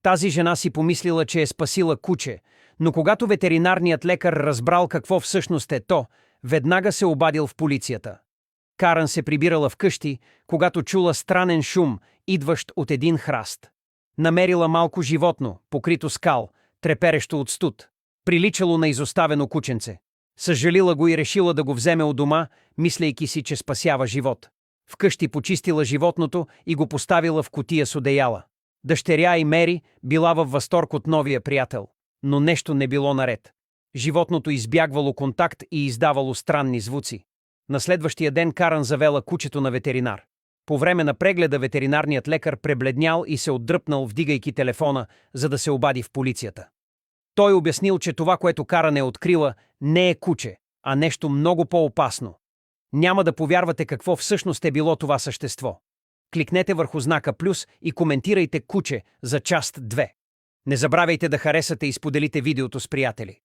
Тази жена си помислила, че е спасила куче, но когато ветеринарният лекар разбрал какво всъщност е то, веднага се обадил в полицията. Карън се прибирала вкъщи, когато чула странен шум, идващ от един храст. Намерила малко животно, покрито с кал, треперещо от студ. Приличало на изоставено кученце. Съжалила го и решила да го вземе от дома, мислейки си, че спасява живот. Вкъщи почистила животното и го поставила в кутия с одеяла. Дъщеря и Мери била във възторг от новия приятел, но нещо не било наред. Животното избягвало контакт и издавало странни звуци. На следващия ден Карън завела кучето на ветеринар. По време на прегледа ветеринарният лекар пребледнял и се отдръпнал, вдигайки телефона, за да се обади в полицията. Той обяснил, че това, което Карън е открила, не е куче, а нещо много по-опасно. Няма да повярвате какво всъщност е било това същество. Кликнете върху знака плюс и коментирайте куче за част 2. Не забравяйте да харесате и споделите видеото с приятели.